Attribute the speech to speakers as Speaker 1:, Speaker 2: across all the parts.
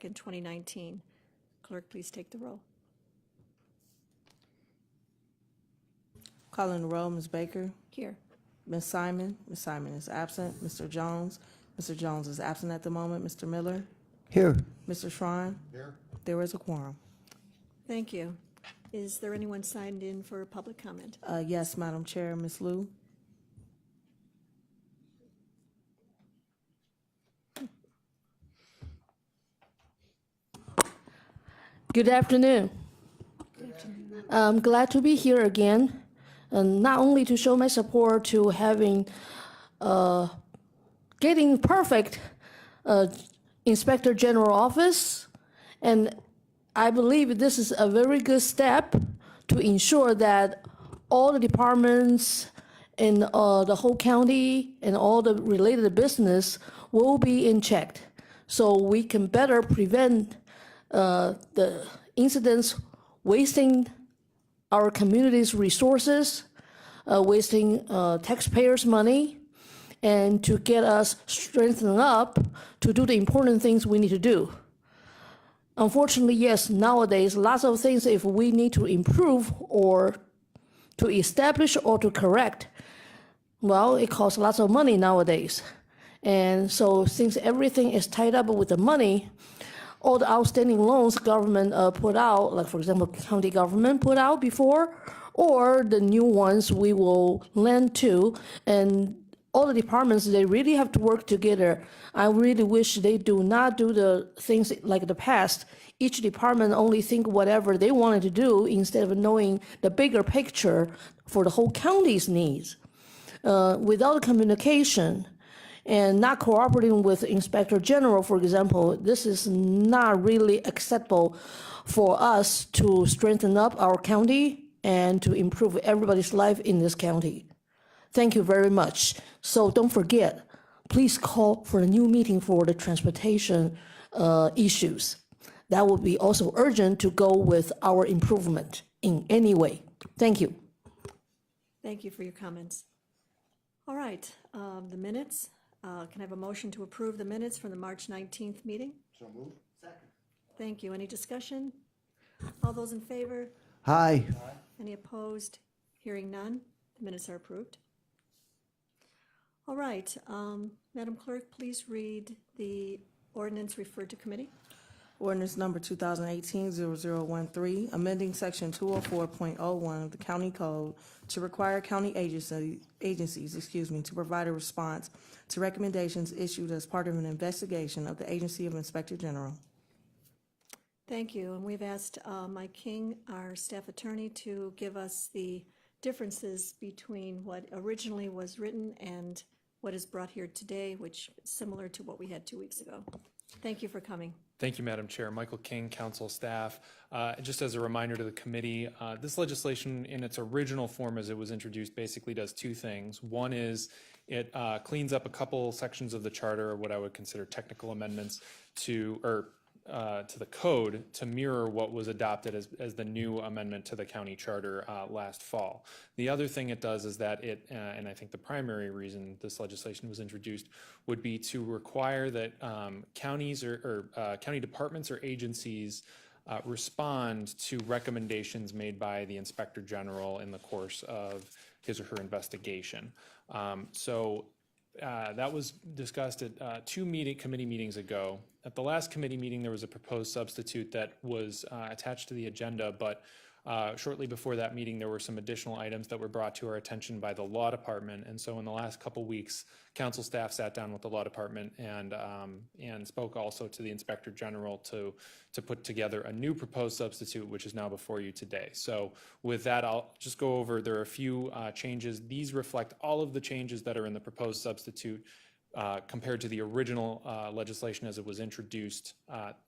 Speaker 1: in 2019. Clerk, please take the roll.
Speaker 2: Calling the roll, Ms. Baker.
Speaker 1: Here.
Speaker 2: Ms. Simon. Ms. Simon is absent. Mr. Jones. Mr. Jones is absent at the moment. Mr. Miller.
Speaker 3: Here.
Speaker 2: Mr. Shrine.
Speaker 3: Here.
Speaker 2: There is a quorum.
Speaker 1: Thank you. Is there anyone signed in for public comment?
Speaker 2: Yes, Madam Chair, Ms. Liu.
Speaker 4: Good afternoon. I'm glad to be here again, and not only to show my support to having getting perfect Inspector General office, and I believe this is a very good step to ensure that all the departments in the whole county and all the related business will be in check, so we can better prevent the incidents wasting our community's resources, wasting taxpayers' money, and to get us strengthened up to do the important things we need to do. Unfortunately, yes, nowadays, lots of things, if we need to improve or to establish or to correct, well, it costs lots of money nowadays. And so since everything is tied up with the money, all the outstanding loans government put out, like for example, county government put out before, or the new ones we will lend to, and all the departments, they really have to work together. I really wish they do not do the things like the past. Each department only think whatever they wanted to do instead of knowing the bigger picture for the whole county's needs. Without communication and not cooperating with Inspector General, for example, this is not really acceptable for us to strengthen up our county and to improve everybody's life in this county. Thank you very much. So don't forget, please call for a new meeting for the transportation issues. That would be also urgent to go with our improvement in any way. Thank you.
Speaker 1: Thank you for your comments. All right, the minutes. Can I have a motion to approve the minutes from the March 19th meeting?
Speaker 3: So moved. Second.
Speaker 1: Thank you. Any discussion? All those in favor?
Speaker 3: Aye.
Speaker 1: Any opposed? Hearing none, the minutes are approved. All right, Madam Clerk, please read the ordinance referred to committee.
Speaker 2: Ordinance number 2018-0013, amending section 204.01 of the county code to require county agencies to provide a response to recommendations issued as part of an investigation of the Agency of Inspector General.
Speaker 1: Thank you, and we've asked Mike King, our staff attorney, to give us the differences between what originally was written and what is brought here today, which is similar to what we had 2 weeks ago. Thank you for coming.
Speaker 5: Thank you, Madam Chair. Michael King, council staff. Just as a reminder to the committee, this legislation in its original form as it was introduced basically does two things. One is it cleans up a couple sections of the charter, or what I would consider technical amendments to the code to mirror what was adopted as the new amendment to the county charter last fall. The other thing it does is that it, and I think the primary reason this legislation was introduced, would be to require that counties or county departments or agencies respond to recommendations made by the Inspector General in the course of his or her investigation. That was discussed at two committee meetings ago. At the last committee meeting, there was a proposed substitute that was attached to the agenda, but shortly before that meeting, there were some additional items that were brought to our attention by the law department. And so in the last couple weeks, council staff sat down with the law department and spoke also to the Inspector General to put together a new proposed substitute, which is now before you today. So with that, I'll just go over, there are a few changes. These reflect all of the changes that are in the proposed substitute compared to the original legislation as it was introduced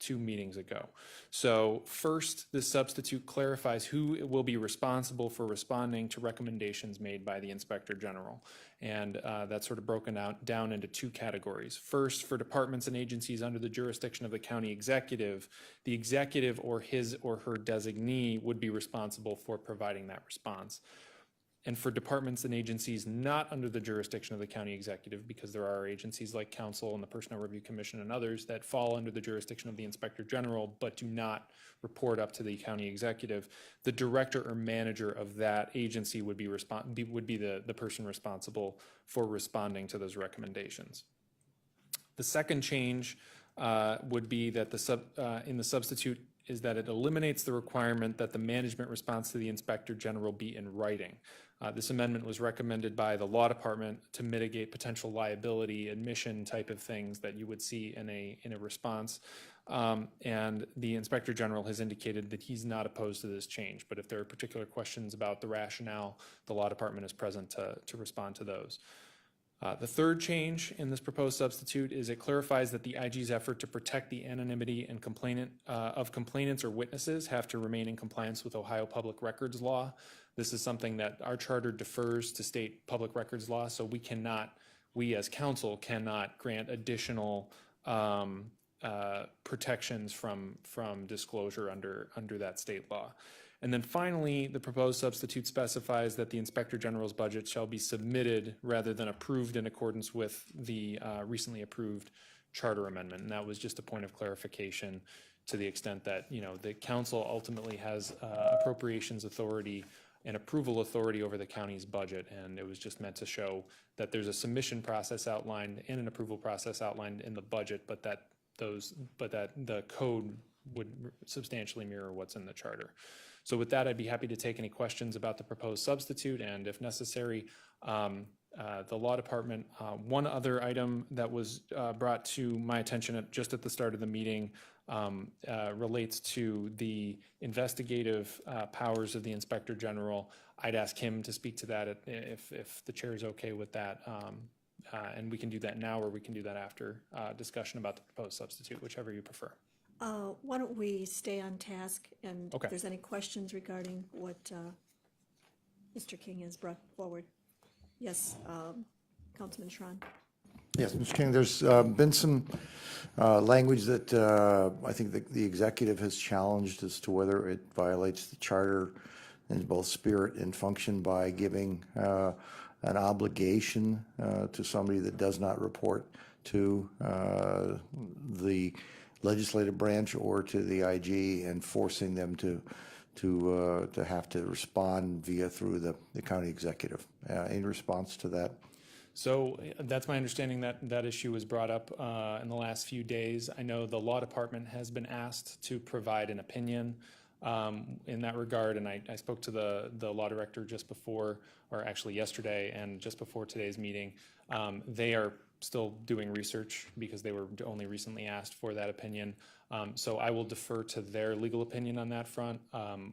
Speaker 5: 2 meetings ago. So first, this substitute clarifies who will be responsible for responding to recommendations made by the Inspector General. And that's sort of broken down into 2 categories. First, for departments and agencies under the jurisdiction of the county executive, the executive or his or her designee would be responsible for providing that response. and for departments and agencies not under the jurisdiction of the county executive, because there are agencies like council and the Personnel Review Commission and others that fall under the jurisdiction of the Inspector General but do not report up to the county executive, the director or manager of that agency would be the person responsible for responding to those recommendations. The second change would be that in the substitute is that it eliminates the requirement that the management response to the Inspector General be in writing. This amendment was recommended by the Law Department to mitigate potential liability, admission type of things that you would see in a response. And the Inspector General has indicated that he's not opposed to this change, but if there are particular questions about the rationale, the Law Department is present to respond to those. The third change in this proposed substitute is it clarifies that the IG's effort to protect the anonymity and of complainants or witnesses have to remain in compliance with Ohio Public Records Law. This is something that our charter defers to state public records law, so we as council cannot grant additional protections from disclosure under that state law. And then finally, the proposed substitute specifies that the Inspector General's budget shall be submitted rather than approved in accordance with the recently approved charter amendment. And that was just a point of clarification to the extent that, the council ultimately has appropriations authority and approval authority over the county's budget. And it was just meant to show that there's a submission process outlined and an approval process outlined in the budget, but that the code would substantially mirror what's in the charter. So with that, I'd be happy to take any questions about the proposed substitute, and if necessary, the Law Department. One other item that was brought to my attention just at the start of the meeting relates to the investigative powers of the Inspector General. I'd ask him to speak to that if the chair is okay with that. And we can do that now, or we can do that after discussion about the proposed substitute, whichever you prefer.
Speaker 1: Why don't we stay on task, and
Speaker 5: Okay.
Speaker 1: if there's any questions regarding what Mr. King has brought forward. Yes, Councilman Schron.
Speaker 3: Yes, Mr. King, there's been some language that I think the executive has challenged as to whether it violates the charter in both spirit and function by giving an obligation to somebody that does not report to the legislative branch or to the IG and forcing them to have to respond through the county executive. In response to that?
Speaker 5: So that's my understanding that that issue was brought up in the last few days. I know the Law Department has been asked to provide an opinion in that regard, and I spoke to the law director just before, or actually yesterday, and just before today's meeting. They are still doing research because they were only recently asked for that opinion. So I will defer to their legal opinion on that front.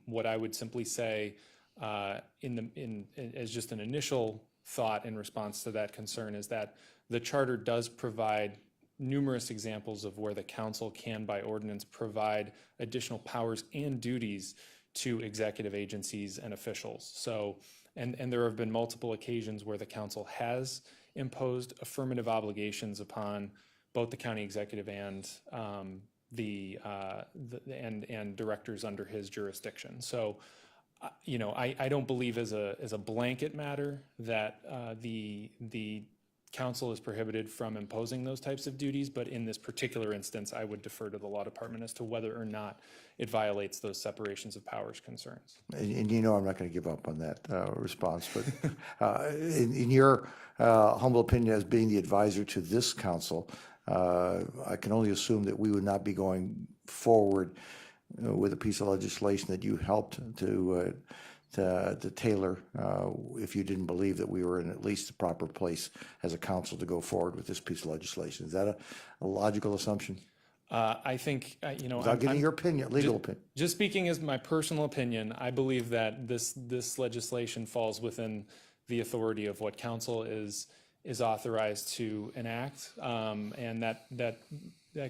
Speaker 5: What I would simply say as just an initial thought in response to that concern is that the charter does provide numerous examples of where the council can, by ordinance, provide additional powers and duties to executive agencies and officials. So, and there have been multiple occasions where the council has imposed affirmative obligations upon both the county executive and and directors under his jurisdiction. So, I don't believe as a blanket matter that the council is prohibited from imposing those types of duties, but in this particular instance, I would defer to the Law Department as to whether or not it violates those separations of powers concerns.
Speaker 3: And I'm not going to give up on that response, but in your humble opinion as being the advisor to this council, I can only assume that we would not be going forward with a piece of legislation that you helped to tailor if you didn't believe that we were in at least the proper place as a council to go forward with this piece of legislation. Is that a logical assumption?
Speaker 5: I think,
Speaker 3: Without getting your opinion, legal opinion.
Speaker 5: Just speaking as my personal opinion, I believe that this legislation falls within the authority of what council is authorized to enact, and that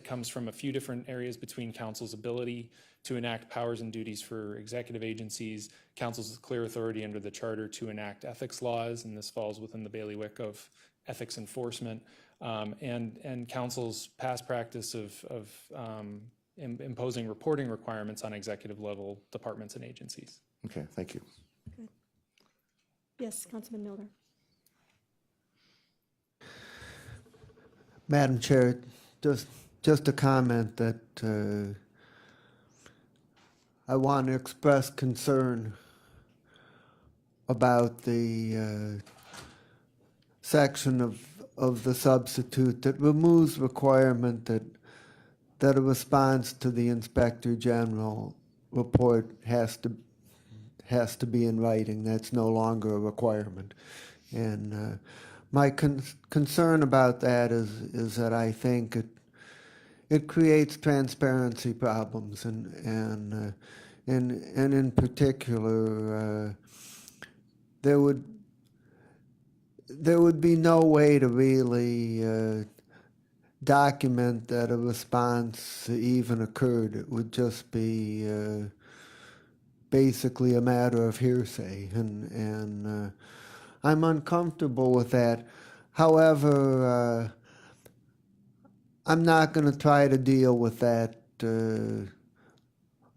Speaker 5: comes from a few different areas between council's ability to enact powers and duties for executive agencies, council's clear authority under the charter to enact ethics laws, and this falls within the bailiwick of ethics enforcement, and council's past practice of imposing reporting requirements on executive level departments and agencies.
Speaker 3: Okay, thank you.
Speaker 1: Yes, Councilman Miller.
Speaker 6: Madam Chair, just a comment that I want to express concern about the section of the substitute that removes requirement that a response to the Inspector General report has to be in writing. That's no longer a requirement. And my concern about that is that I think it creates transparency problems, and in particular, there would be no way to really document that a response even occurred. It would just be basically a matter of hearsay, and I'm uncomfortable with that. However, I'm not going to try to deal with that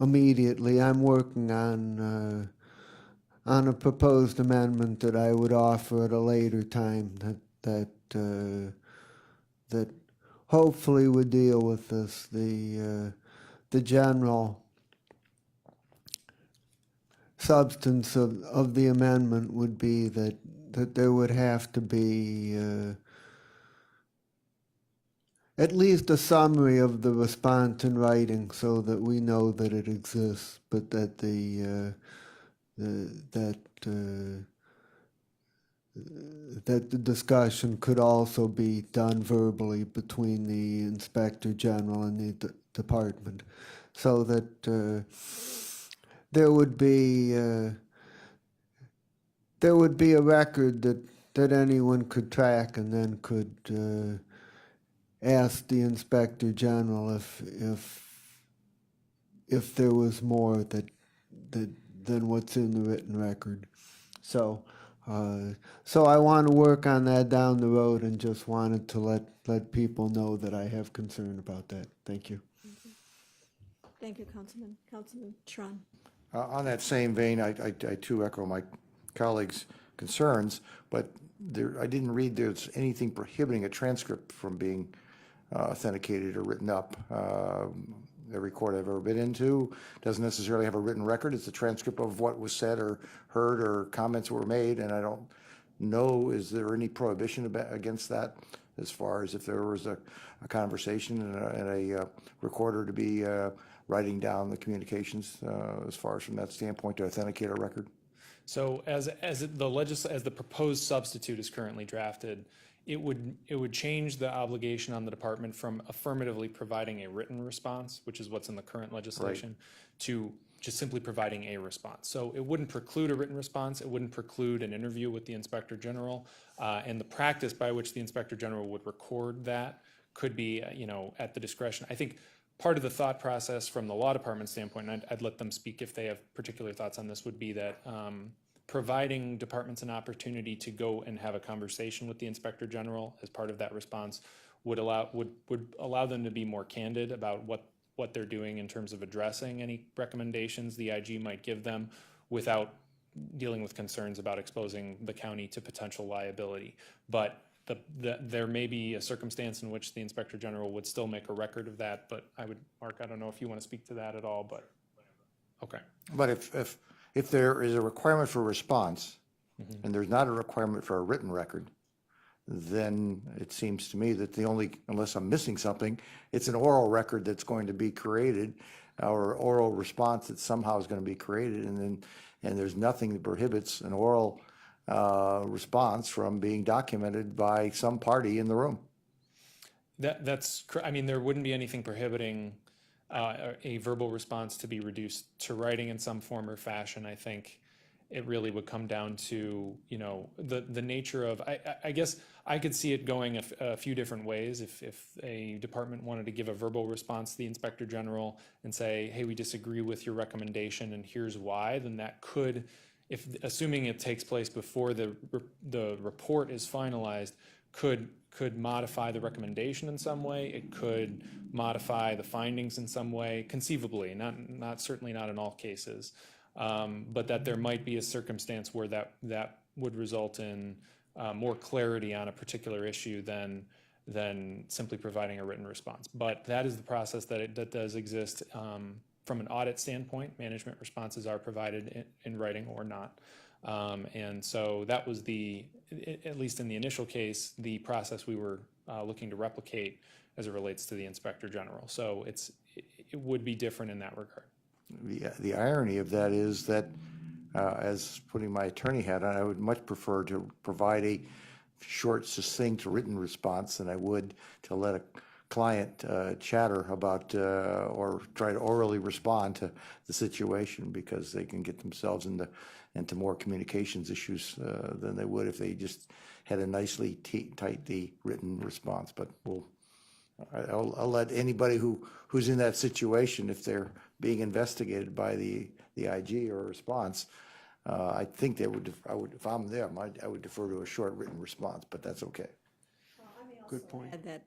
Speaker 6: immediately. I'm working on a proposed amendment that I would offer at a later time that hopefully would deal with this. The general substance of the amendment would be that there would have to be at least a summary of the response in writing so that we know that it exists, but that that the discussion could also be done verbally between the Inspector General and the department, so that there would be a record that anyone could track and then could ask the Inspector General if there was more than what's in the written record. So I want to work on that down the road, and just wanted to let people know that I have concern about that. Thank you.
Speaker 1: Thank you, Councilman. Councilman Tron.
Speaker 3: On that same vein, I too echo my colleagues' concerns, but I didn't read there's anything prohibiting a transcript from being authenticated or written up. Every court I've ever been into doesn't necessarily have a written record. It's a transcript of what was said or heard or comments were made, and I don't know, is there any prohibition against that, as far as if there was a conversation and a recorder to be writing down the communications, as far as from that standpoint, to authenticate a record?
Speaker 5: So as the proposed substitute is currently drafted, it would change the obligation on the department from affirmatively providing a written response, which is what's in the current legislation, to just simply providing a response. So it wouldn't preclude a written response. It wouldn't preclude an interview with the Inspector General, and the practice by which the Inspector General would record that could be, at the discretion. I think part of the thought process from the law department standpoint, and I'd let them speak if they have particular thoughts on this, would be that providing departments an opportunity to go and have a conversation with the Inspector General as part of that response would allow them to be more candid about what they're doing in terms of addressing any recommendations the IG might give them, without dealing with concerns about exposing the county to potential liability. But there may be a circumstance in which the Inspector General would still make a record of that, but Mark, I don't know if you want to speak to that at all, but okay.
Speaker 3: But if there is a requirement for a response, and there's not a requirement for a written record, then it seems to me that unless I'm missing something, it's an oral record that's going to be created, or oral response that somehow is going to be created, and there's nothing that prohibits an oral response from being documented by some party in the room.
Speaker 5: There wouldn't be anything prohibiting a verbal response to be reduced to writing in some form or fashion. I think it really would come down to, the nature of, I guess I could see it going a few different ways. If a department wanted to give a verbal response to the Inspector General and say, hey, we disagree with your recommendation and here's why, then that could, assuming it takes place before the report is finalized, could modify the recommendation in some way. It could modify the findings in some way, conceivably, certainly not in all cases, but that there might be a circumstance where that would result in more clarity on a particular issue than simply providing a written response. But that is the process that does exist. From an audit standpoint, management responses are provided in writing or not. And so that was at least in the initial case, the process we were looking to replicate as it relates to the Inspector General. So it would be different in that regard.
Speaker 3: The irony of that is that, as putting my attorney hat on, I would much prefer to provide a short, succinct written response than I would to let a client chatter about or try to orally respond to the situation, because they can get themselves into more communications issues than they would if they just had a nicely tightly written response. But I'll let anybody who's in that situation, if they're being investigated by the IG or a response, I think I would, if I'm them, I would defer to a short written response, but that's okay.
Speaker 6: Good point.
Speaker 1: Add that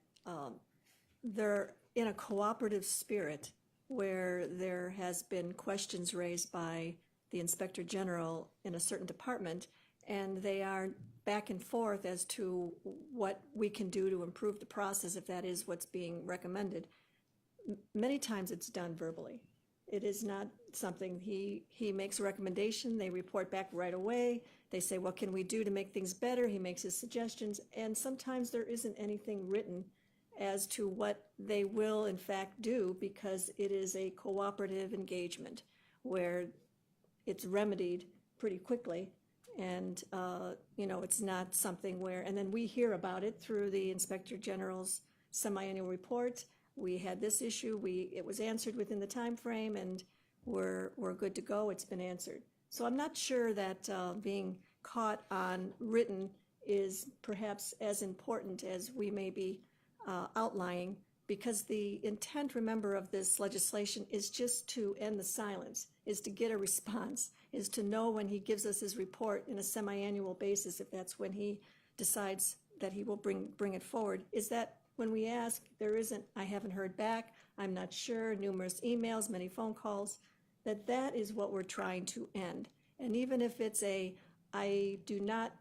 Speaker 1: they're in a cooperative spirit where there has been questions raised by the Inspector General in a certain department, and they are back and forth as to what we can do to improve the process if that is what's being recommended. Many times it's done verbally. It is not something he makes a recommendation, they report back right away, they say, what can we do to make things better? He makes his suggestions, and sometimes there isn't anything written as to what they will in fact do, because it is a cooperative engagement where it's remedied pretty quickly. And, it's not something where, and then we hear about it through the Inspector General's semi-annual report. We had this issue, it was answered within the time frame, and we're good to go, it's been answered. So I'm not sure that being caught on written is perhaps as important as we may be outlining, because the intent, remember, of this legislation is just to end the silence, is to get a response, is to know when he gives us his report in a semi-annual basis, if that's when he decides that he will bring it forward, is that when we ask, there isn't, I haven't heard back, I'm not sure, numerous emails, many phone calls, that is what we're trying to end. And even if it's I do not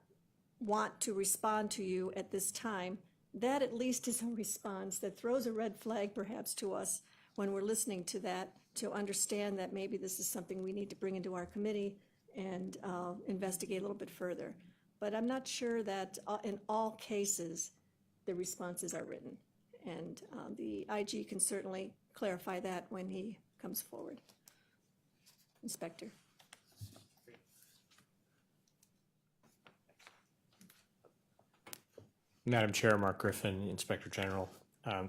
Speaker 1: want to respond to you at this time, that at least is a response that throws a red flag perhaps to us when we're listening to that, to understand that maybe this is something we need to bring into our committee and investigate a little bit further. But I'm not sure that in all cases the responses are written. And the IG can certainly clarify that when he comes forward. Inspector.
Speaker 7: Madam Chair, Mark Griffin, Inspector General.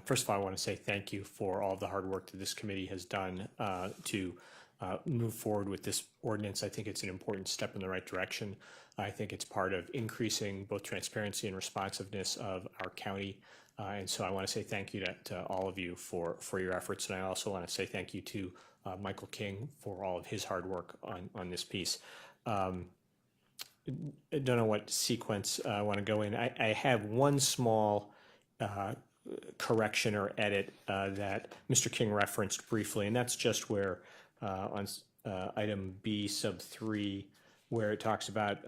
Speaker 7: First of all, I want to say thank you for all the hard work that this committee has done to move forward with this ordinance. I think it's an important step in the right direction. I think it's part of increasing both transparency and responsiveness of our county. And so I want to say thank you to all of you for your efforts. And I also want to say thank you to Michael King for all of his hard work on this piece. I don't know what sequence I want to go in. I have one small correction or edit that Mr. King referenced briefly, and that's just where on item B sub 3, where it talks about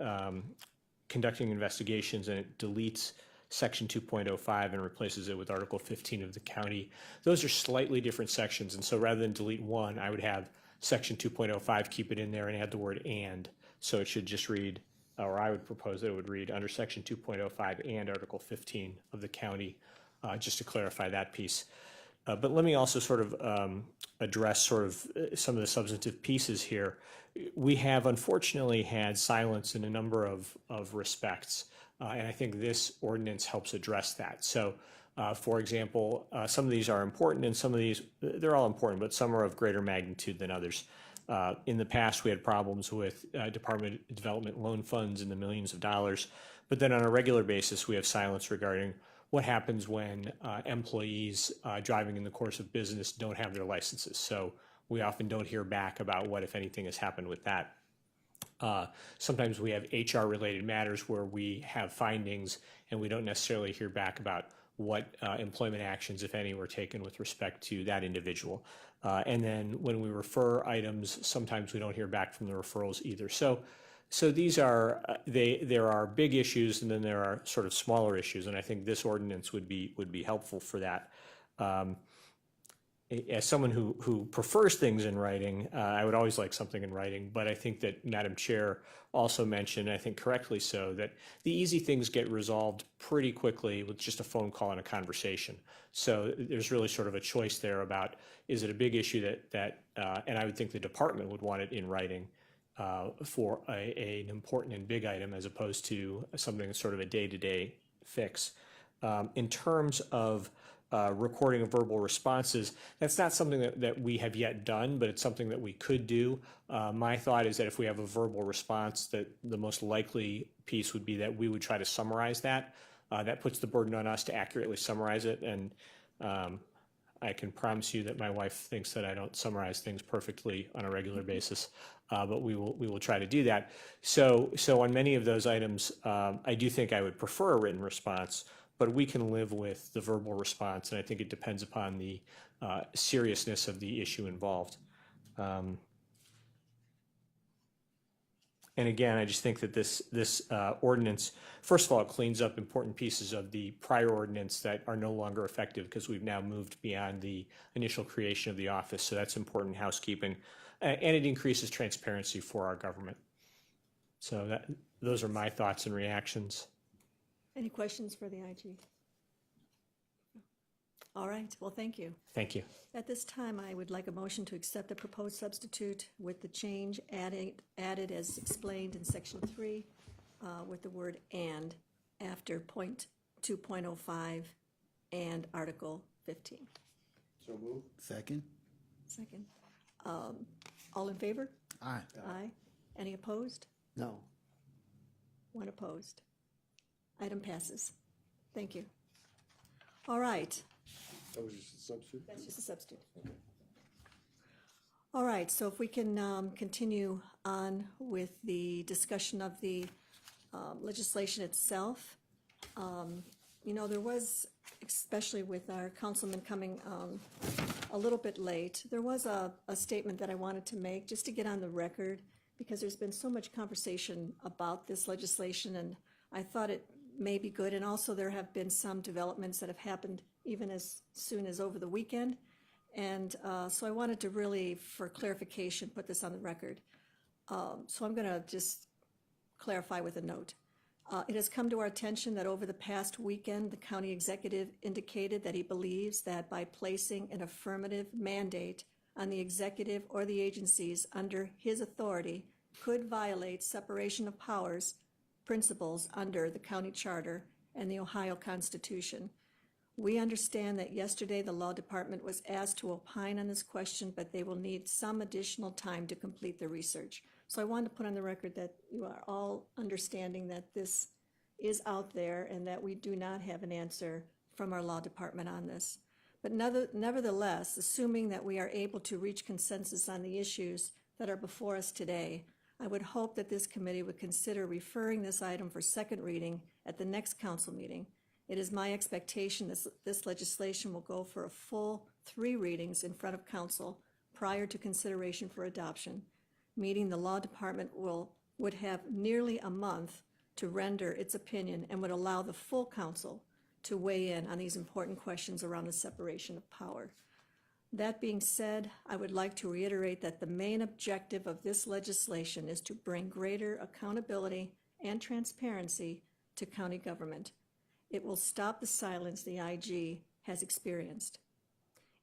Speaker 7: conducting investigations, and it deletes section 2.05 and replaces it with Article 15 of the county. Those are slightly different sections, and so rather than delete one, I would have section 2.05, keep it in there and add the word and. So it should just read, or I would propose that it would read under section 2.05 and Article 15 of the county, just to clarify that piece. But let me also sort of address sort of some of the substantive pieces here. We have unfortunately had silence in a number of respects, and I think this ordinance helps address that. So, for example, some of these are important, and some of these, they're all important, but some are of greater magnitude than others. In the past, we had problems with Department of Development loan funds in the millions of dollars, but then on a regular basis, we have silence regarding what happens when employees driving in the course of business don't have their licenses. So we often don't hear back about what, if anything, has happened with that. Sometimes we have HR-related matters where we have findings and we don't necessarily hear back about what employment actions, if any, were taken with respect to that individual. And then when we refer items, sometimes we don't hear back from the referrals either. So So these are, there are big issues and then there are sort of smaller issues, and I think this ordinance would be helpful for that. As someone who prefers things in writing, I would always like something in writing, but I think that Madam Chair also mentioned, I think correctly so, that the easy things get resolved pretty quickly with just a phone call and a conversation. So there's really sort of a choice there about, is it a big issue that and I would think the department would want it in writing for an important and big item as opposed to something that's sort of a day-to-day fix. In terms of recording of verbal responses, that's not something that we have yet done, but it's something that we could do. My thought is that if we have a verbal response, that the most likely piece would be that we would try to summarize that. That puts the burden on us to accurately summarize it, and I can promise you that my wife thinks that I don't summarize things perfectly on a regular basis, but we will try to do that. So on many of those items, I do think I would prefer a written response, but we can live with the verbal response, and I think it depends upon the seriousness of the issue involved. And again, I just think that this ordinance, first of all, it cleans up important pieces of the prior ordinance that are no longer effective because we've now moved beyond the initial creation of the office. So that's important housekeeping, and it increases transparency for our government. So those are my thoughts and reactions.
Speaker 1: Any questions for the IG? All right, well, thank you.
Speaker 7: Thank you.
Speaker 1: At this time, I would like a motion to accept the proposed substitute with the change added as explained in section 3 with the word "and" after point 2.05 and Article 15.
Speaker 3: So move.
Speaker 8: Second?
Speaker 1: Second. All in favor?
Speaker 8: Aye.
Speaker 1: Aye. Any opposed?
Speaker 6: No.
Speaker 1: One opposed. Item passes. Thank you. All right.
Speaker 3: That was just a substitute?
Speaker 1: That's just a substitute. All right, so if we can continue on with the discussion of the legislation itself. You know, there was, especially with our councilman coming a little bit late, there was a statement that I wanted to make just to get on the record, because there's been so much conversation about this legislation, and I thought it may be good. And also there have been some developments that have happened even as soon as over the weekend. And so I wanted to really, for clarification, put this on the record. So I'm going to just clarify with a note. It has come to our attention that over the past weekend, the county executive indicated that he believes that by placing an affirmative mandate on the executive or the agencies under his authority could violate separation of powers principles under the county charter and the Ohio Constitution. We understand that yesterday the law department was asked to opine on this question, but they will need some additional time to complete the research. So I wanted to put on the record that you are all understanding that this is out there and that we do not have an answer from our law department on this. But nevertheless, assuming that we are able to reach consensus on the issues that are before us today, I would hope that this committee would consider referring this item for second reading at the next council meeting. It is my expectation this legislation will go for a full 3 readings in front of council prior to consideration for adoption, meaning the law department would have nearly a month to render its opinion and would allow the full council to weigh in on these important questions around the separation of power. That being said, I would like to reiterate that the main objective of this legislation is to bring greater accountability and transparency to county government. It will stop the silence the IG has experienced.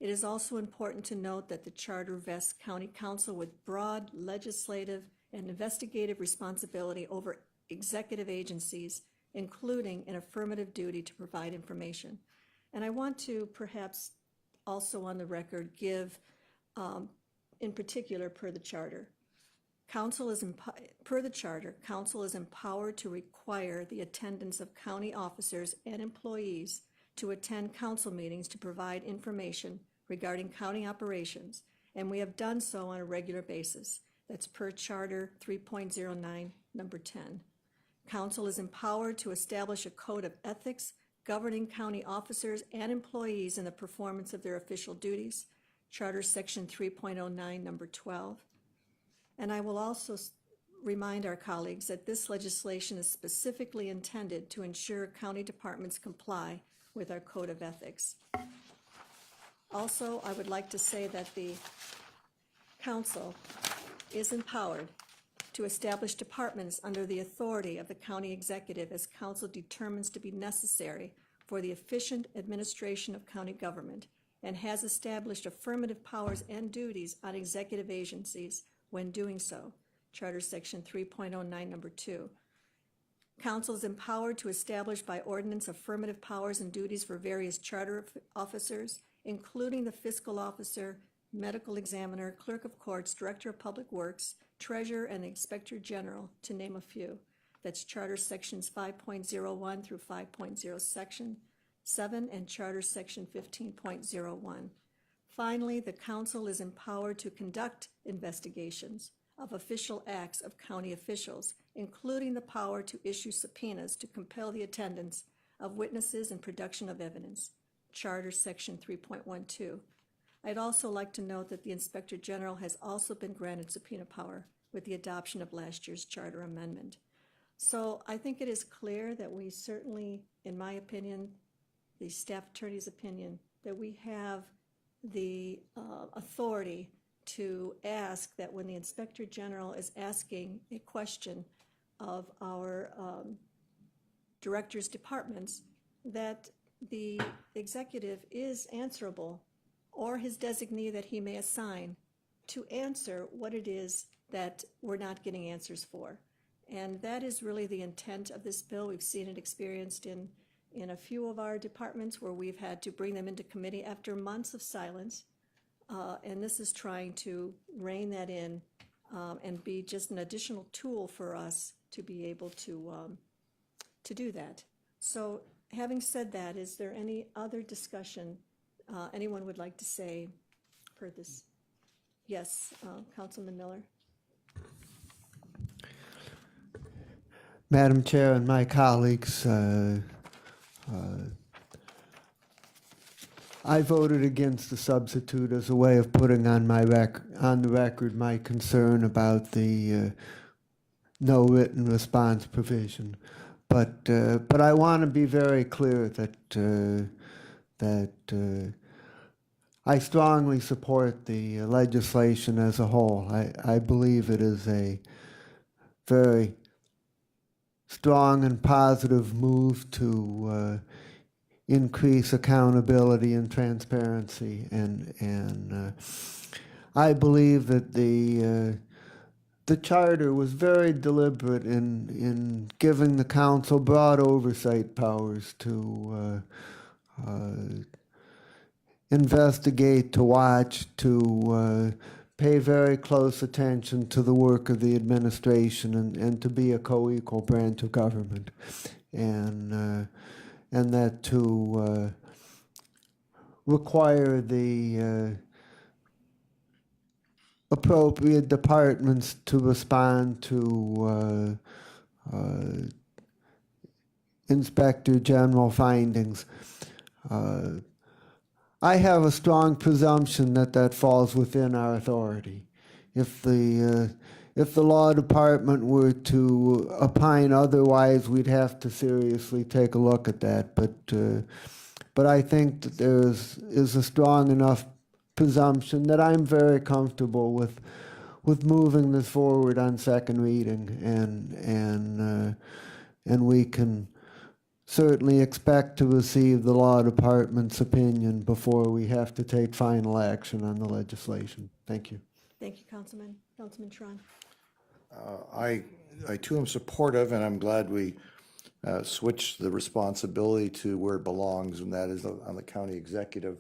Speaker 1: It is also important to note that the charter vests county council with broad legislative and investigative responsibility over executive agencies, including an affirmative duty to provide information. And I want to perhaps also on the record give, in particular per the charter, per the charter, council is empowered to require the attendance of county officers and employees to attend council meetings to provide information regarding county operations, and we have done so on a regular basis. That's per Charter 3.09, number 10. Council is empowered to establish a code of ethics governing county officers and employees in the performance of their official duties, Charter Section 3.09, number 12. And I will also remind our colleagues that this legislation is specifically intended to ensure county departments comply with our code of ethics. Also, I would like to say that the council is empowered to establish departments under the authority of the county executive as council determines to be necessary for the efficient administration of county government, and has established affirmative powers and duties on executive agencies when doing so. Charter Section 3.09, number 2. Council is empowered to establish by ordinance affirmative powers and duties for various charter officers, including the fiscal officer, medical examiner, clerk of courts, director of public works, treasurer, and inspector general, to name a few. That's Charter Sections 5.01 through 5.0 Section 7 and Charter Section 15.01. Finally, the council is empowered to conduct investigations of official acts of county officials, including the power to issue subpoenas to compel the attendance of witnesses and production of evidence. Charter Section 3.12. I'd also like to note that the Inspector General has also been granted subpoena power with the adoption of last year's charter amendment. So I think it is clear that we certainly, in my opinion, the staff attorney's opinion, that we have the authority to ask that when the Inspector General is asking a question of our directors' departments, that the executive is answerable, or his designee that he may assign, to answer what it is that we're not getting answers for. And that is really the intent of this bill. We've seen it experienced in a few of our departments where we've had to bring them into committee after months of silence. And this is trying to rein that in and be just an additional tool for us to be able to do that. So having said that, is there any other discussion anyone would like to say for this? Yes, Councilman Miller.
Speaker 6: Madam Chair and my colleagues, I voted against the substitute as a way of putting on the record my concern about the no written response provision. But I want to be very clear that I strongly support the legislation as a whole. I believe it is a very strong and positive move to increase accountability and transparency, and I believe that the charter was very deliberate in giving the council broad oversight powers to investigate, to watch, to pay very close attention to the work of the administration, and to be a co-equal branch of government, and that to require the appropriate departments to respond to Inspector General findings. I have a strong presumption that falls within our authority. If the law department were to opine otherwise, we'd have to seriously take a look at that. But I think that there is a strong enough presumption that I'm very comfortable with moving this forward on second reading, and we can certainly expect to receive the law department's opinion before we have to take final action on the legislation. Thank you.
Speaker 1: Thank you, Councilman. Councilman Tron.
Speaker 3: I too am supportive, and I'm glad we switched the responsibility to where it belongs, and that is on the county executive.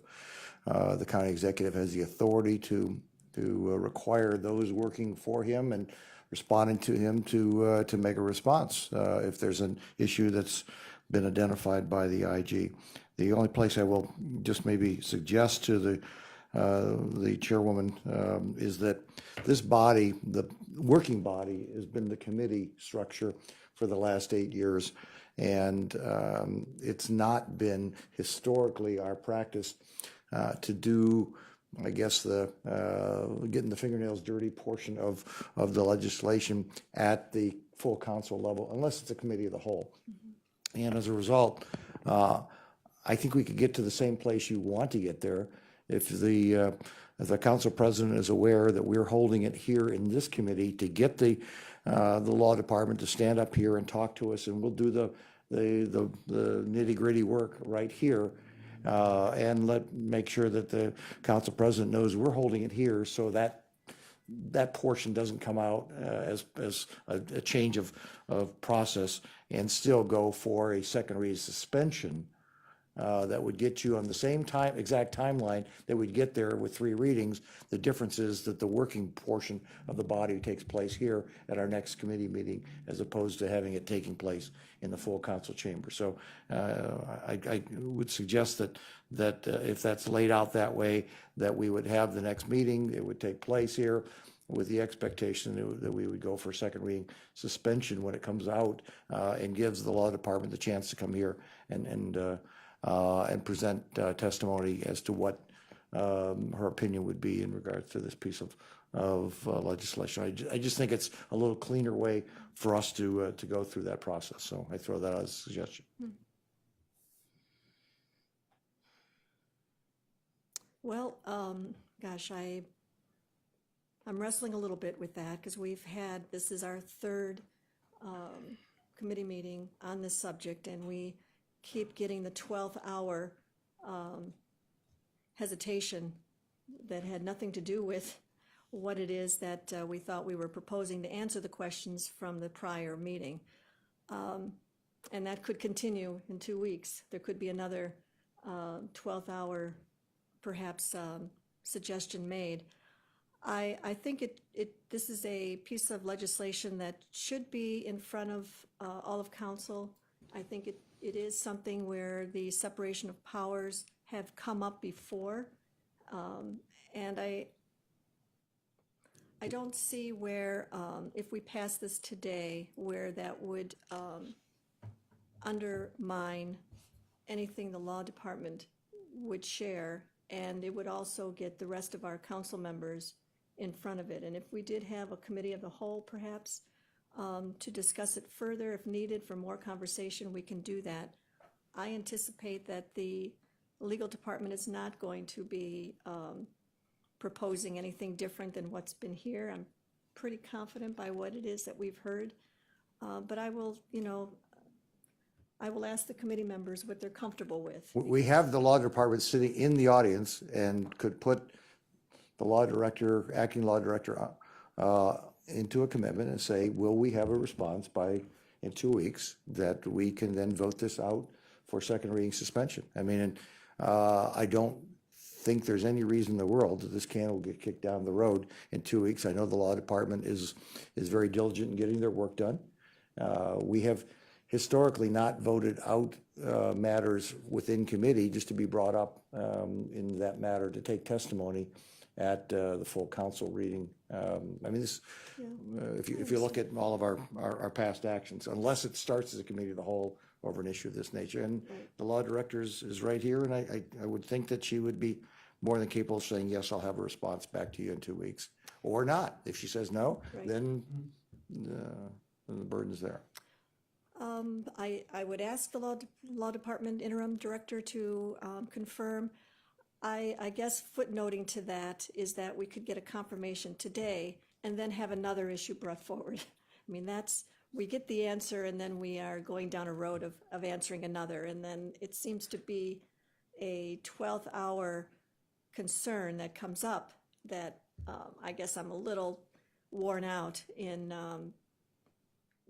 Speaker 3: The county executive has the authority to require those working for him and responding to him to make a response if there's an issue that's been identified by the IG. The only place I will just maybe suggest to the chairwoman is that this body, the working body, has been the committee structure for the last 8 years, and it's not been historically our practice to do I guess, the getting the fingernails dirty portion of the legislation at the full council level, unless it's a committee of the whole. And as a result, I think we could get to the same place you want to get there if the council president is aware that we're holding it here in this committee to get the law department to stand up here and talk to us, and we'll do the nitty-gritty work right here, and make sure that the council president knows we're holding it here, so that portion doesn't come out as a change of process, and still go for a second reading suspension that would get you on the same exact timeline that we'd get there with 3 readings. The difference is that the working portion of the body takes place here at our next committee meeting, as opposed to having it taking place in the full council chamber. So I would suggest that if that's laid out that way, that we would have the next meeting, it would take place here, with the expectation that we would go for second reading suspension when it comes out, and gives the law department the chance to come here and present testimony as to what her opinion would be in regards to this piece of legislation. I just think it's a little cleaner way for us to go through that process. So I throw that out as a suggestion.
Speaker 1: Well, gosh, I'm wrestling a little bit with that, because this is our 3rd committee meeting on this subject, and we keep getting the 12th hour hesitation that had nothing to do with what it is that we thought we were proposing to answer the questions from the prior meeting. And that could continue in 2 weeks. There could be another 12th hour, perhaps, suggestion made. I think this is a piece of legislation that should be in front of all of council. I think it is something where the separation of powers have come up before, and I don't see where, if we pass this today, where that would undermine anything the law department would share, and it would also get the rest of our council members in front of it. And if we did have a committee of the whole, perhaps, to discuss it further, if needed for more conversation, we can do that. I anticipate that the legal department is not going to be proposing anything different than what's been here. I'm pretty confident by what it is that we've heard. But I will ask the committee members what they're comfortable with.
Speaker 3: We have the law department sitting in the audience and could put the law director, acting law director, into a commitment and say, will we have a response in 2 weeks, that we can then vote this out for second reading suspension? I mean, I don't think there's any reason in the world that this can will get kicked down the road in 2 weeks. I know the law department is very diligent in getting their work done. We have historically not voted out matters within committee just to be brought up in that matter to take testimony at the full council reading. I mean, this, if you look at all of our past actions, unless it starts as a committee of the whole over an issue of this nature, and the law director is right here, and I would think that she would be more than capable of saying, yes, I'll have a response back to you in 2 weeks, or not. If she says no, then the burden's there.
Speaker 1: I would ask the law department interim director to confirm. I guess footnoting to that is that we could get a confirmation today and then have another issue brought forward. I mean, we get the answer and then we are going down a road of answering another, and then it seems to be a 12th hour concern that comes up that I guess I'm a little worn out in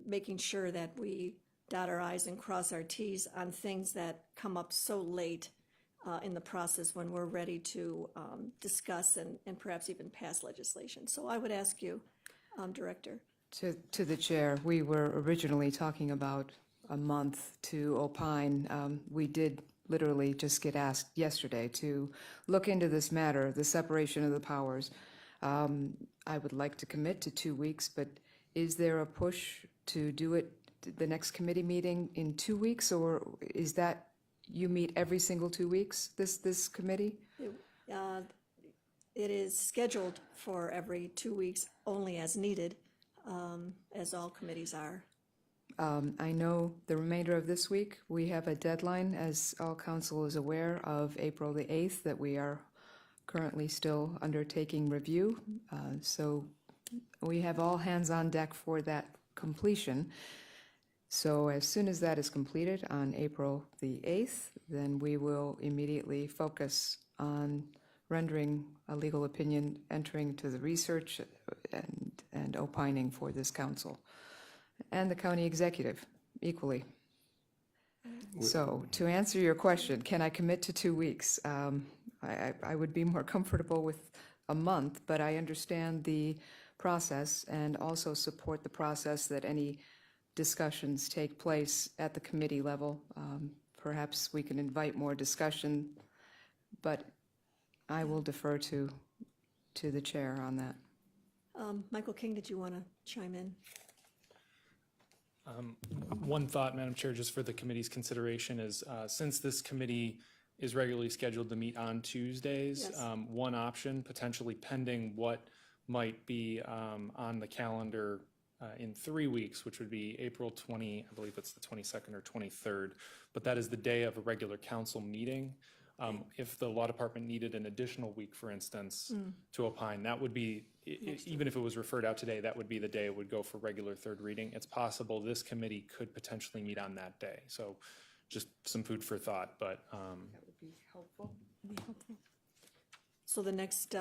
Speaker 1: making sure that we dot our I's and cross our T's on things that come up so late in the process when we're ready to discuss and perhaps even pass legislation. So I would ask you, Director.
Speaker 8: To the chair, we were originally talking about a month to opine. We did literally just get asked yesterday to look into this matter, the separation of the powers. I would like to commit to 2 weeks, but is there a push to do it the next committee meeting in 2 weeks, or is that you meet every single 2 weeks, this committee?
Speaker 1: it is scheduled for every 2 weeks, only as needed, as all committees are.
Speaker 8: I know the remainder of this week, we have a deadline, as all council is aware, of April the 8th, that we are currently still undertaking review. So we have all hands on deck for that completion. So as soon as that is completed on April the 8th, then we will immediately focus on rendering a legal opinion, entering to the research and opining for this council. And the county executive, equally. So, to answer your question, can I commit to 2 weeks? I would be more comfortable with a month, but I understand the process and also support the process that any discussions take place at the committee level. Perhaps we can invite more discussion, but I will defer to the chair on that.
Speaker 1: Michael King, did you want to chime in?
Speaker 5: One thought, Madam Chair, just for the committee's consideration is, since this committee is regularly scheduled to meet on Tuesdays,
Speaker 1: Yes.
Speaker 5: One option, potentially pending what might be on the calendar in 3 weeks, which would be April 20, I believe it's the 22nd or 23rd, but that is the day of a regular council meeting. If the law department needed an additional week, for instance, to opine, that would be, even if it was referred out today, that would be the day it would go for regular third reading. It's possible this committee could potentially meet on that day. So just some food for thought, but
Speaker 8: That would be helpful.
Speaker 1: So the next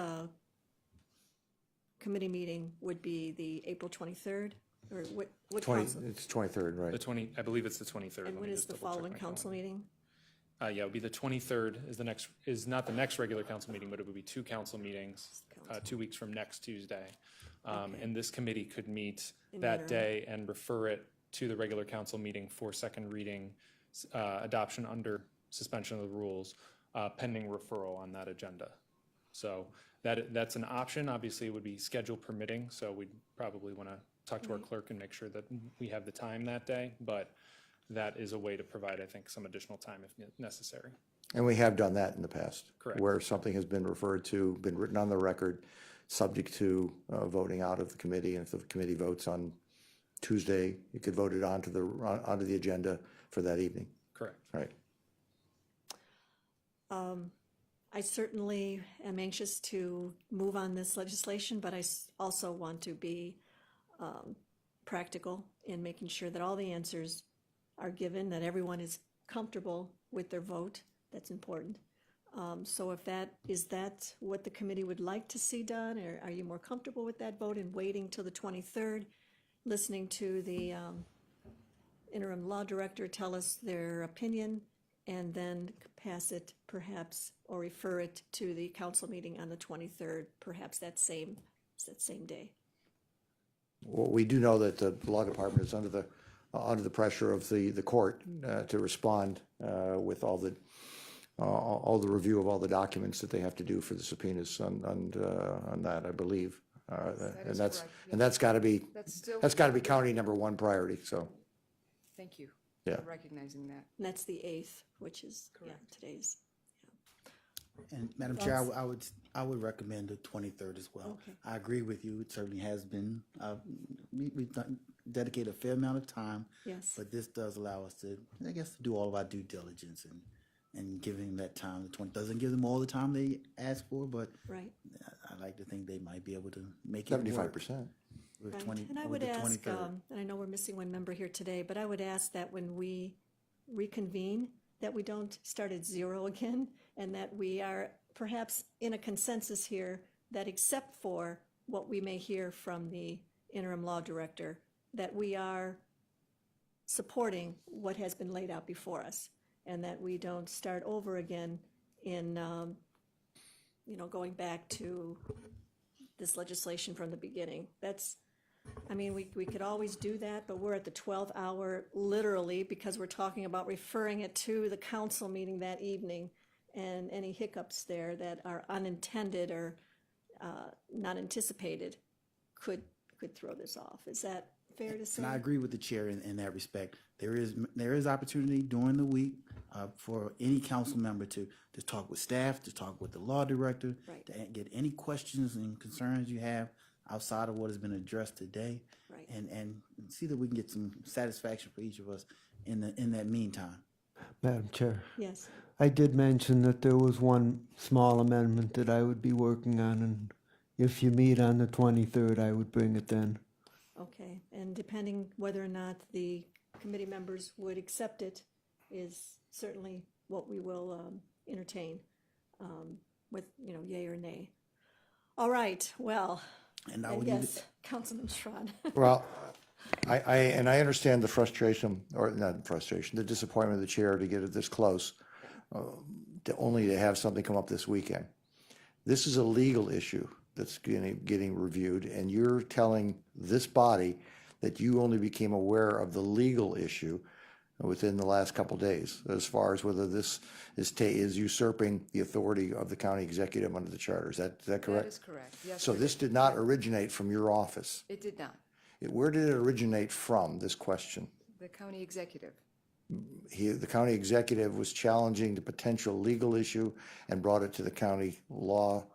Speaker 1: committee meeting would be the April 23rd, or what
Speaker 3: 20,
Speaker 1: council?
Speaker 3: it's 23rd, right?
Speaker 5: I believe it's the 23rd.
Speaker 1: And
Speaker 5: Let
Speaker 1: when
Speaker 5: me
Speaker 1: is
Speaker 5: just
Speaker 1: the
Speaker 5: double check
Speaker 1: following
Speaker 5: my
Speaker 1: council
Speaker 5: calendar.
Speaker 1: meeting?
Speaker 5: Yeah, it would be the 23rd is not the next regular council meeting, but it would be two council meetings, 2 weeks from next Tuesday. And this committee could meet
Speaker 1: In
Speaker 5: that
Speaker 1: interim.
Speaker 5: day and refer it to the regular council meeting for second reading, adoption under suspension of the rules, pending referral on that agenda. So that's an option. Obviously, it would be schedule permitting, so we'd probably want to talk to our clerk and make sure that we have the time that day, but that is a way to provide, I think, some additional time if necessary.
Speaker 3: And we have done that in the past.
Speaker 5: Correct.
Speaker 3: Where something has been referred to, been written on the record, subject to voting out of the committee. And if the committee votes on Tuesday, you could vote it onto the agenda for that evening.
Speaker 5: Correct.
Speaker 3: Right.
Speaker 1: I certainly am anxious to move on this legislation, but I also want to be practical in making sure that all the answers are given, that everyone is comfortable with their vote. That's important. So if is that what the committee would like to see done, or are you more comfortable with that vote and waiting till the 23rd, listening to the interim law director tell us their opinion, and then pass it perhaps, or refer it to the council meeting on the 23rd, perhaps that same day?
Speaker 3: Well, we do know that the law department is under the pressure of the court to respond with all the review of all the documents that they have to do for the subpoenas on that, I believe. And
Speaker 8: is
Speaker 3: that's,
Speaker 8: correct,
Speaker 3: and that's got to be,
Speaker 8: That's still.
Speaker 3: county number one priority, so,
Speaker 8: Thank you
Speaker 3: yeah.
Speaker 8: for recognizing that.
Speaker 1: And that's the 8th, which is, yeah, today's.
Speaker 9: And Madam Chair, I would recommend the 23rd as well.
Speaker 1: Okay.
Speaker 9: I agree with you. It certainly has been, we've dedicated a fair amount of time.
Speaker 1: Yes.
Speaker 9: But this does allow us to, I guess, to do all of our due diligence and giving that time. The 20 doesn't give them all the time they ask for, but
Speaker 1: Right.
Speaker 9: I like to think they might be able to make it work.
Speaker 3: 75%.
Speaker 9: With
Speaker 1: Right.
Speaker 9: 20,
Speaker 1: And I
Speaker 9: with
Speaker 1: would
Speaker 9: the
Speaker 1: ask,
Speaker 9: 23rd.
Speaker 1: and I know we're missing one member here today, but I would ask that when we reconvene, that we don't start at zero again, and that we are perhaps in a consensus here that except for what we may hear from the interim law director, that we are supporting what has been laid out before us, and that we don't start over again in, going back to this legislation from the beginning. I mean, we could always do that, but we're at the 12th hour, literally, because we're talking about referring it to the council meeting that evening, and any hiccups there that are unintended or not anticipated could throw this off. Is that fair to say?
Speaker 9: And I agree with the chair in that respect. There is opportunity during the week for any council member to talk with staff, to talk with the law director,
Speaker 1: Right.
Speaker 9: to get any questions and concerns you have outside of what has been addressed today,
Speaker 1: Right.
Speaker 9: and see that we can get some satisfaction for each of us in that meantime.
Speaker 6: Madam Chair,
Speaker 1: Yes,
Speaker 6: I did mention that there was one small amendment that I would be working on, and if you meet on the 23rd, I would bring it then.
Speaker 1: okay. And depending whether or not the committee members would accept it is certainly what we will entertain with, yay or nay. All right, well,
Speaker 9: And I
Speaker 1: and
Speaker 9: would
Speaker 1: yes, Councilman Schron.
Speaker 3: Well, I understand the frustration, or not frustration, the disappointment of the chair to get it this close, only to have something come up this weekend. This is a legal issue that's getting reviewed, and you're telling this body that you only became aware of the legal issue within the last couple days, as far as whether this is usurping the authority of the county executive under the charter. Is that correct?
Speaker 8: That is correct. Yes.
Speaker 3: So this did not originate from your office.
Speaker 8: It did not.
Speaker 3: Where did it originate from, this question?
Speaker 8: The county executive.
Speaker 3: The county executive was challenging the potential legal issue and brought it to the county law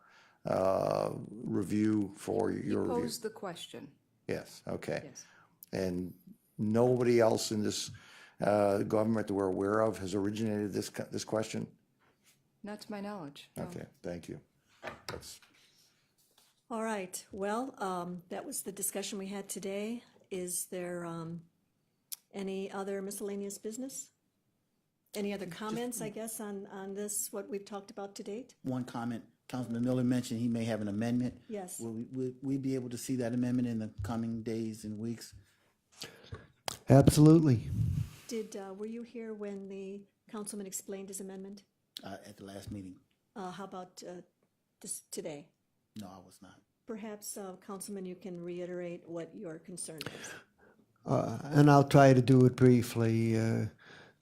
Speaker 3: review for
Speaker 8: He
Speaker 3: your review.
Speaker 8: posed the question.
Speaker 3: Yes, okay.
Speaker 8: Yes.
Speaker 3: And nobody else in this government that we're aware of has originated this question?
Speaker 8: Not to my knowledge. No.
Speaker 3: Okay, thank you. That's
Speaker 1: All right, well, that was the discussion we had today. Is there any other miscellaneous business? Any other comments, I guess, on this, what we've talked about to date?
Speaker 9: One comment, Councilman Miller mentioned he may have an amendment.
Speaker 1: Yes.
Speaker 9: Will we be able to see that amendment in the coming days and weeks?
Speaker 6: Absolutely.
Speaker 1: Were you here when the councilman explained his amendment?
Speaker 9: At the last meeting?
Speaker 1: How about this today?
Speaker 9: No, I was not.
Speaker 1: Perhaps, Councilman, you can reiterate what your concern is.
Speaker 6: And I'll try to do it briefly.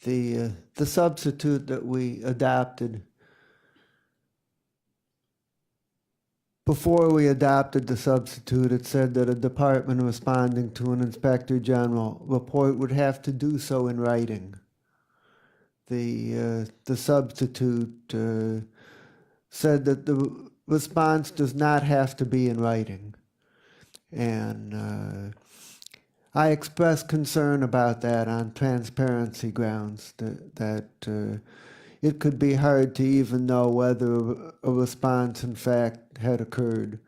Speaker 6: The substitute that we adopted, before we adopted the substitute, it said that a department responding to an inspector general report would have to do so in writing. The substitute said that the response does not have to be in writing. And I expressed concern about that on transparency grounds, that it could be hard to even know whether a response in fact had occurred.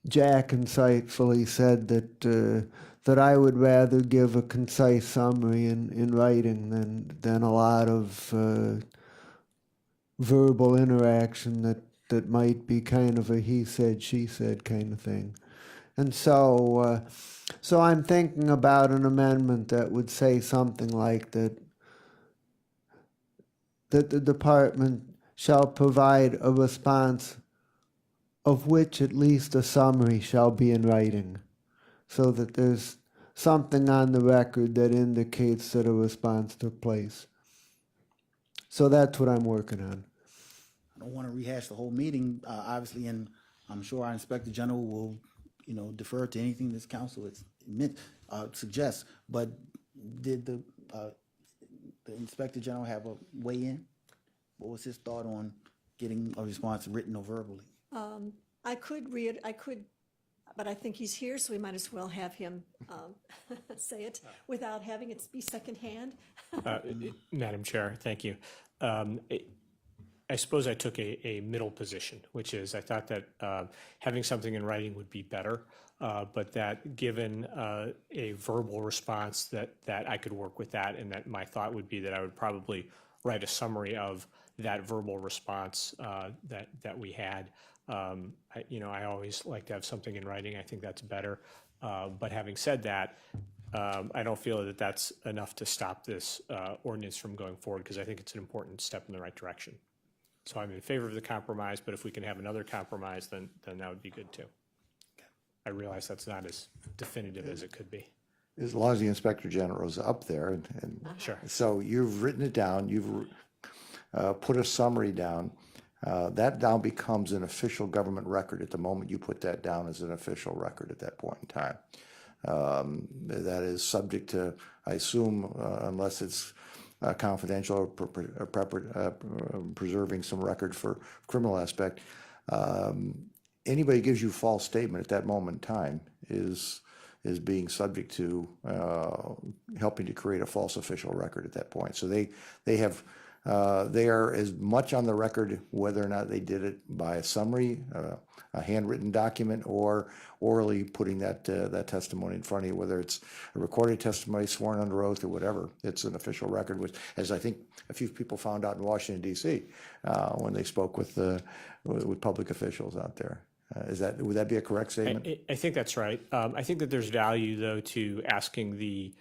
Speaker 6: Jack insightfully said that I would rather give a concise summary in writing than a lot of verbal interaction that might be kind of a he said, she said kind of thing. And so I'm thinking about an amendment that would say something like that the department shall provide a response of which at least a summary shall be in writing, so that there's something on the record that indicates that a response took place. So that's what I'm working on.
Speaker 9: I don't want to rehash the whole meeting, obviously, and I'm sure our Inspector General will, defer to anything this council suggests. But did the Inspector General have a weigh-in? What was his thought on getting a response written or verbally?
Speaker 1: I could read, but I think he's here, so we might as well have him say it without having it be secondhand.
Speaker 7: Madam Chair, thank you. I suppose I took a middle position, which is I thought that having something in writing would be better, but that given a verbal response that I could work with that, and that my thought would be that I would probably write a summary of that verbal response that we had. I always like to have something in writing. I think that's better. But having said that, I don't feel that that's enough to stop this ordinance from going forward, because I think it's an important step in the right direction. So I'm in favor of the compromise, but if we can have another compromise, then that would be good too. I realize that's not as definitive as it could be.
Speaker 3: as long as the Inspector General is up there. And
Speaker 7: Sure.
Speaker 3: so you've written it down, you've put a summary down. That now becomes an official government record at the moment you put that down as an official record at that point in time. That is subject to, I assume, unless it's confidential or preserving some record for criminal aspect, anybody gives you a false statement at that moment in time is being subject to helping to create a false official record at that point. So they are as much on the record whether or not they did it by a summary, a handwritten document, or orally putting that testimony in front of you, whether it's a recorded testimony, sworn under oath, or whatever. It's an official record, which, as I think a few people found out in Washington, D.C., when they spoke with public officials out there. Would that be a correct statement?
Speaker 7: I think that's right. I think that there's value, though, to asking the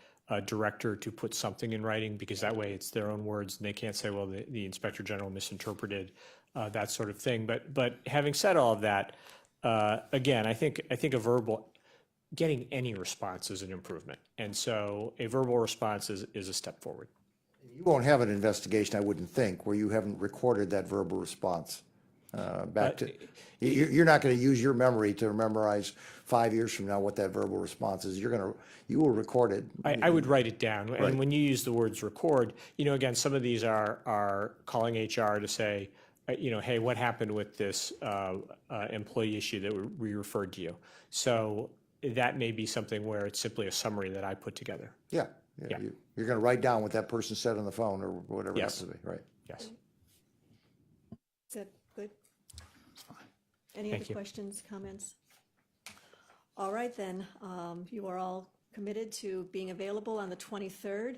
Speaker 7: director to put something in writing, because that way it's their own words and they can't say, well, the inspector general misinterpreted, that sort of thing. But having said all of that, again, I think getting any response is an improvement. And so a verbal response is a step forward.
Speaker 3: You won't have an investigation, I wouldn't think, where you haven't recorded that verbal response. You're not going to use your memory to memorize 5 years from now what that verbal response is. You will record it.
Speaker 7: I would write it down.
Speaker 3: Right.
Speaker 7: And when you use the words record, again, some of these are calling HR to say, hey, what happened with this employee issue that we referred to you? So that may be something where it's simply a summary that I put together.
Speaker 3: Yeah. You're going to write down what that person said on the phone or whatever it
Speaker 7: Yes.
Speaker 3: has to be, right?
Speaker 7: Yes.
Speaker 1: Is that good?
Speaker 9: It's fine.
Speaker 1: Any
Speaker 7: Thank
Speaker 1: other
Speaker 7: you.
Speaker 1: questions, comments? All right, then, you are all committed to being available on the 23rd.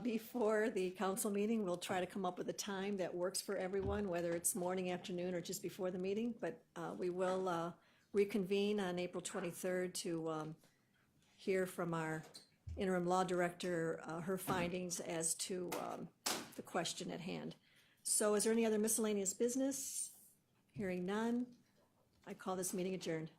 Speaker 1: Before the council meeting, we'll try to come up with a time that works for everyone, whether it's morning, afternoon, or just before the meeting. But we will reconvene on April 23rd to hear from our interim law director, her findings as to the question at hand. So is there any other miscellaneous business? Hearing none, I call this meeting adjourned.